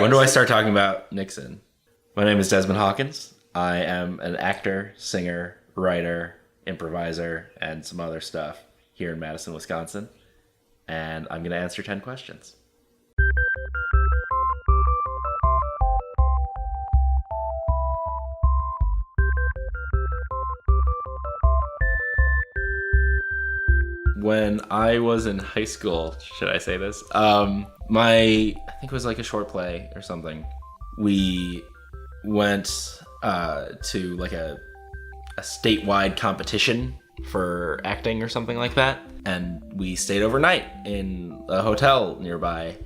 When do I start talking about Nixon? My name is Desmond Hawkins. I am an actor, singer, writer, improviser, and some other stuff here in Madison, Wisconsin. And I'm going to answer 10 questions. When I was in high school, should I say this? I think it was like a short play or something. We went to like a statewide competition for acting or something like that. And we stayed overnight in a hotel nearby.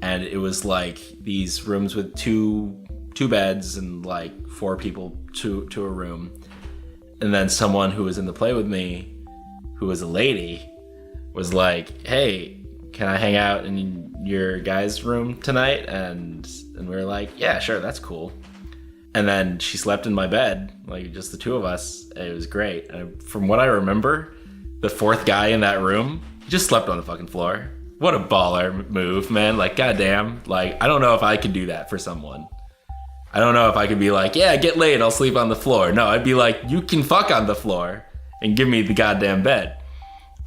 And it was like these rooms with two beds and like 4 people to a room. And then someone who was in the play with me, who was a lady, was like, hey, can I hang out in your guys' room tonight? And we were like, yeah, sure, that's cool. And then she slept in my bed, like just the 2 of us. And it was great. And from what I remember, the 4th guy in that room, he just slept on the fucking floor. What a baller move, man. Like, goddamn. Like, I don't know if I could do that for someone. I don't know if I could be like, yeah, get laid, I'll sleep on the floor. No, I'd be like, you can fuck on the floor and give me the goddamn bed.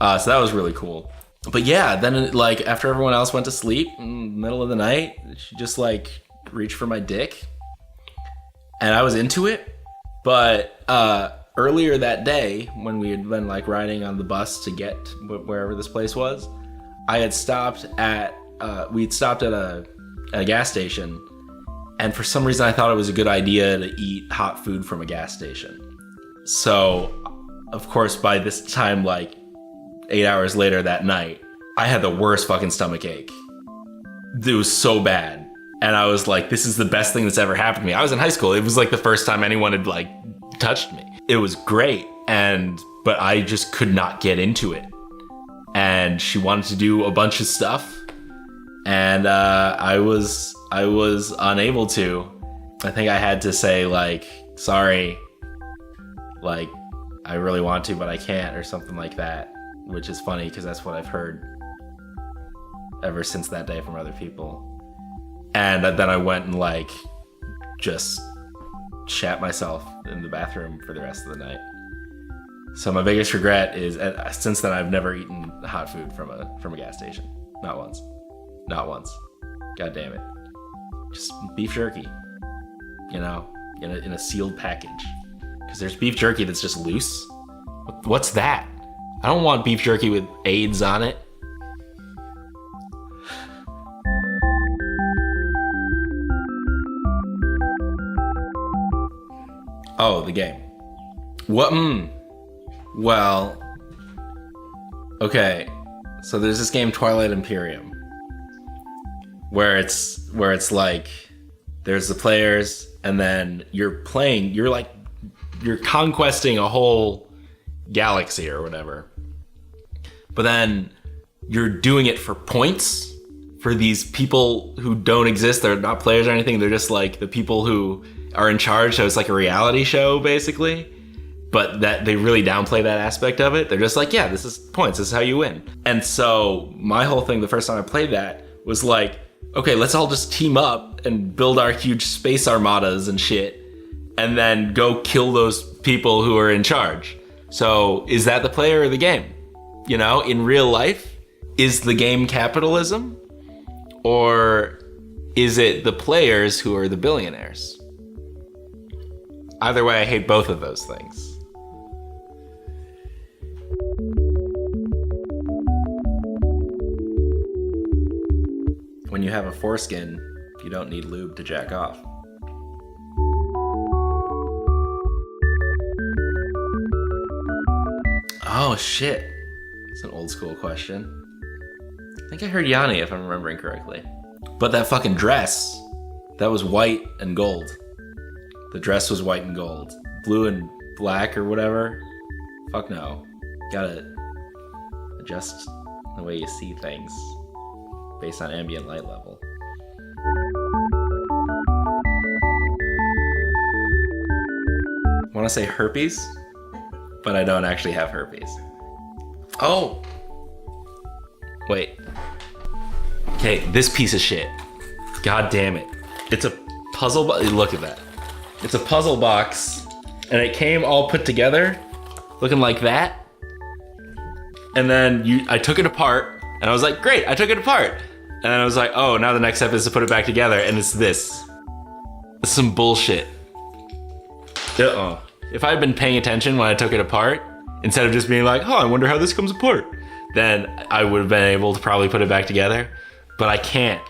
So that was really cool. But yeah, then like after everyone else went to sleep in the middle of the night, she just like reached for my dick. And I was into it. But earlier that day, when we had been like riding on the bus to get wherever this place was, I had stopped at, we'd stopped at a gas station. And for some reason, I thought it was a good idea to eat hot food from a gas station. So, of course, by this time, like 8 hours later that night, I had the worst fucking stomach ache. It was so bad. And I was like, this is the best thing that's ever happened to me. I was in high school. It was like the first time anyone had like touched me. It was great. But I just could not get into it. And she wanted to do a bunch of stuff. And I was unable to. I think I had to say like, sorry, like I really want to, but I can't, or something like that. Which is funny because that's what I've heard ever since that day from other people. And then I went and like just shat myself in the bathroom for the rest of the night. So my biggest regret is since then I've never eaten hot food from a gas station. Not once. God damn it. Just beef jerky, you know, in a sealed package. Because there's beef jerky that's just loose. What's that? I don't want beef jerky with AIDS on it. Oh, the game. What? Well, okay. So there's this game, Twilight Imperium, where it's like there's the players, and then you're conquesting a whole galaxy or whatever. But then you're doing it for points for these people who don't exist. They're not players or anything. They're just like the people who are in charge. So it's like a reality show basically, but that they really downplay that aspect of it. They're just like, yeah, this is points. This is how you win. And so my whole thing, the first time I played that was like, okay, let's all just team up and build our huge space armadas and shit. And then go kill those people who are in charge. So is that the player or the game? You know, in real life, is the game capitalism? Or is it the players who are the billionaires? Either way, I hate both of those things. When you have a foreskin, you don't need lube to jack off. Oh shit. It's an old school question. I think I heard Yanni if I'm remembering correctly. But that fucking dress, that was white and gold. The dress was white and gold. Blue and black or whatever. Fuck no. Gotta adjust the way you see things based on ambient light level. I want to say herpes, but I don't actually have herpes. Oh! Wait. Okay, this piece of shit. God damn it. It's a puzzle box. Look at that. It's a puzzle box, and it came all put together, looking like that. And then I took it apart, and I was like, great, I took it apart. And then I was like, oh, now the next step is to put it back together, and it's this. It's some bullshit. If I had been paying attention when I took it apart, instead of just being like, oh, I wonder how this comes apart, then I would have been able to probably put it back together. But I can't.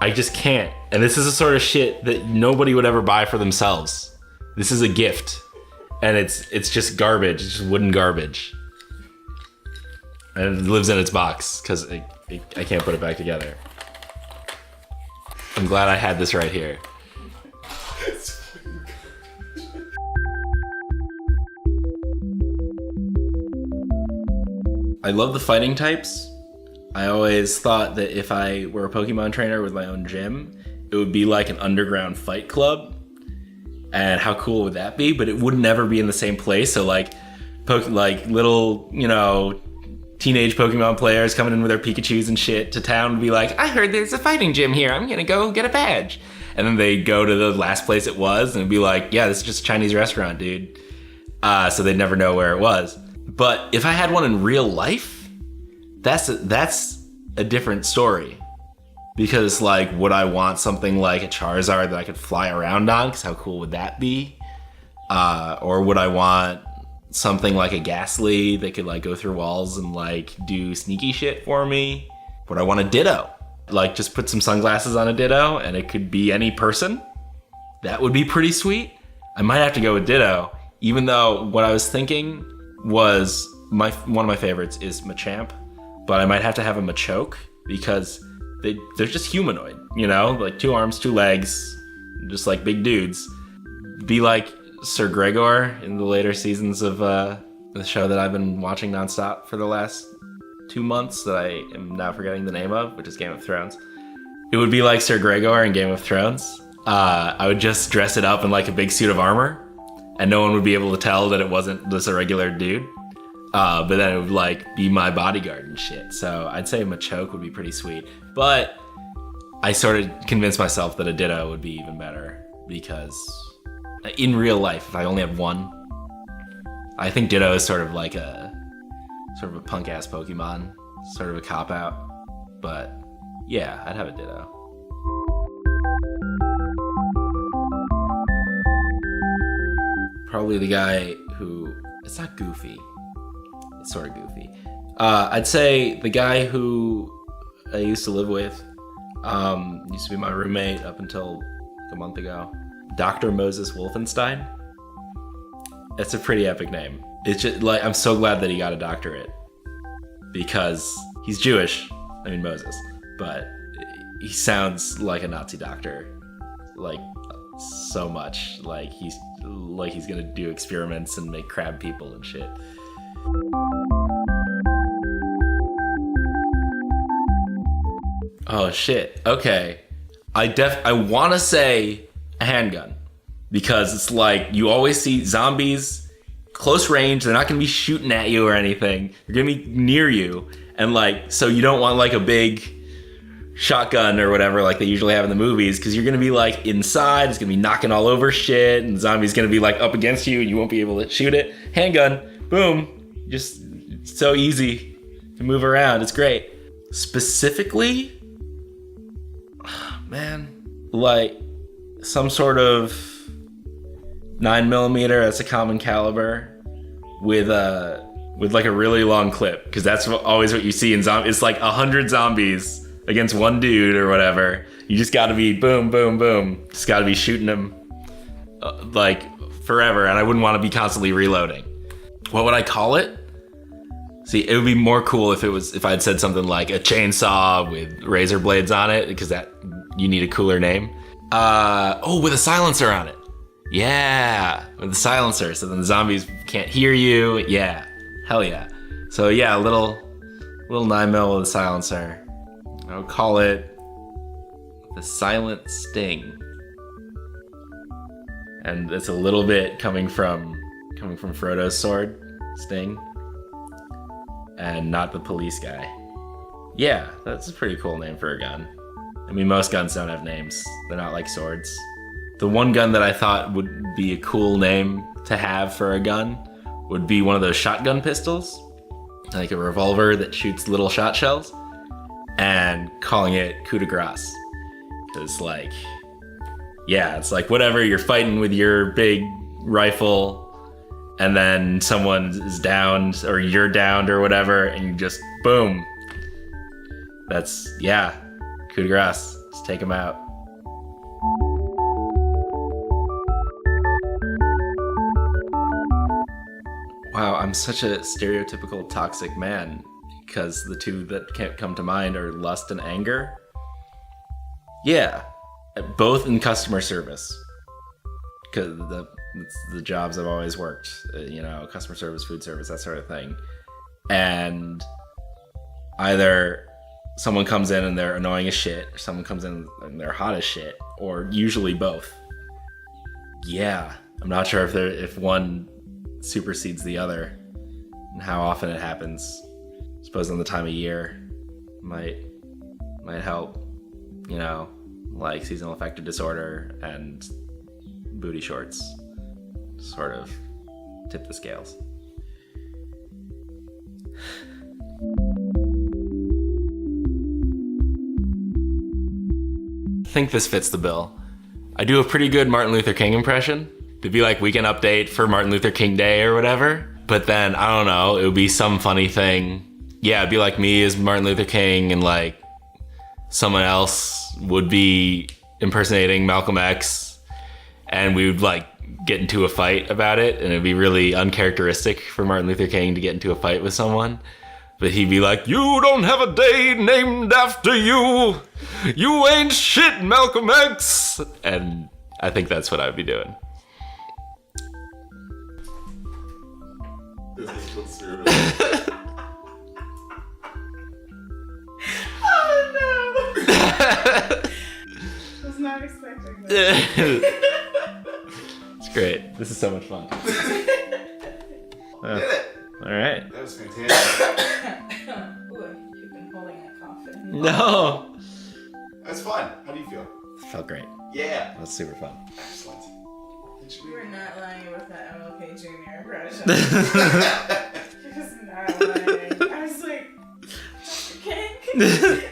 I just can't. And this is the sort of shit that nobody would ever buy for themselves. This is a gift. And it's just garbage. It's just wooden garbage. And it lives in its box because I can't put it back together. I'm glad I had this right here. I love the fighting types. I always thought that if I were a Pokemon trainer with my own gym, it would be like an underground fight club. And how cool would that be? But it would never be in the same place. So like little, teenage Pokemon players coming in with their Pikachus and shit to town would be like, I heard there's a fighting gym here. I'm gonna go get a badge. And then they'd go to the last place it was and it'd be like, yeah, this is just a Chinese restaurant, dude. So they'd never know where it was. But if I had one in real life, that's a different story. Because like, would I want something like a Charizard that I could fly around on? Because how cool would that be? Or would I want something like a Ghastly that could like go through walls and like do sneaky shit for me? Would I want a Ditto? Like just put some sunglasses on a Ditto and it could be any person? That would be pretty sweet. I might have to go with Ditto, even though what I was thinking was one of my favorites is Machamp, but I might have to have a Machoke because they're just humanoid, like 2 arms, 2 legs, just like big dudes. Be like Sir Gregor in the later seasons of the show that I've been watching nonstop for the last 2 months that I am now forgetting the name of, which is Game of Thrones. It would be like Sir Gregor in Game of Thrones. I would just dress it up in like a big suit of armor, and no one would be able to tell that it wasn't just a regular dude. But then it would like be my bodyguard and shit. So I'd say Machoke would be pretty sweet. But I sort of convinced myself that a Ditto would be even better because in real life, if I only have one, I think Ditto is sort of a punk ass Pokemon, sort of a cop out. But yeah, I'd have a Ditto. Probably the guy who, it's not Goofy. It's sort of Goofy. I'd say the guy who I used to live with, used to be my roommate up until a month ago, Dr. Moses Wolfenstein. That's a pretty epic name. It's just like, I'm so glad that he got a doctorate because he's Jewish. I mean, Moses, but he sounds like a Nazi doctor, like so much. Like he's gonna do experiments and make crab people and shit. Oh shit. Okay. I want to say a handgun because it's like you always see zombies close range. They're not going to be shooting at you or anything. They're going to be near you. And like, so you don't want like a big shotgun or whatever like they usually have in the movies because you're going to be like inside. It's going to be knocking all over shit and the zombie's going to be like up against you and you won't be able to shoot it. Handgun. Boom. Just so easy to move around. It's great. Specifically, man, like some sort of 9mm, that's a common caliber, with like a really long clip, because that's always what you see in zombies. It's like 100 zombies against one dude or whatever. You just gotta be boom, boom, boom. Just gotta be shooting them like forever, and I wouldn't want to be constantly reloading. What would I call it? See, it would be more cool if I'd said something like a chainsaw with razor blades on it, because that you need a cooler name. With a silencer on it. Yeah, with a silencer, so then the zombies can't hear you. Yeah, hell yeah. So yeah, a little 9mm with a silencer. I would call it the Silent Sting. And it's a little bit coming from Frodo's sword, Sting. And not the police guy. Yeah, that's a pretty cool name for a gun. I mean, most guns don't have names. They're not like swords. The one gun that I thought would be a cool name to have for a gun would be one of those shotgun pistols, like a revolver that shoots little shot shells, and calling it coup de grace. Because, like, yeah, it's like whatever, you're fighting with your big rifle, and then someone is downed, or you're downed, or whatever, and you just, boom. That's, yeah, coup de grace. Just take them out. Wow, I'm such a stereotypical toxic man, because the two that can't come to mind are lust and anger. Yeah, both in customer service, because it's the jobs I've always worked, customer service, food service, that sort of thing. And either someone comes in and they're annoying as shit, or someone comes in and they're hot as shit, or usually both. Yeah, I'm not sure if one supersedes the other and how often it happens. I suppose on the time of year might help, like seasonal affective disorder and booty shorts sort of tip the scales. I think this fits the bill. I do a pretty good Martin Luther King impression. It'd be like Weekend Update for Martin Luther King Day or whatever. But then, I don't know, it would be some funny thing. Yeah, it'd be like me as Martin Luther King, and like someone else would be impersonating Malcolm X, and we would like get into a fight about it, and it'd be really uncharacteristic for Martin Luther King to get into a fight with someone. But he'd be like, "You don't have a day named after you. You ain't shit, Malcolm X." And I think that's what I'd be doing. Oh no! Was not expecting that. It's great. This is so much fun. Did it! All right. That was fantastic. Ooh, you've been holding that coffin. No. That's fun. How do you feel? It felt great. Yeah. That was super fun. Excellent. You were not lying about that MLK Jr. impression. He was not lying. I was like, Dr. King?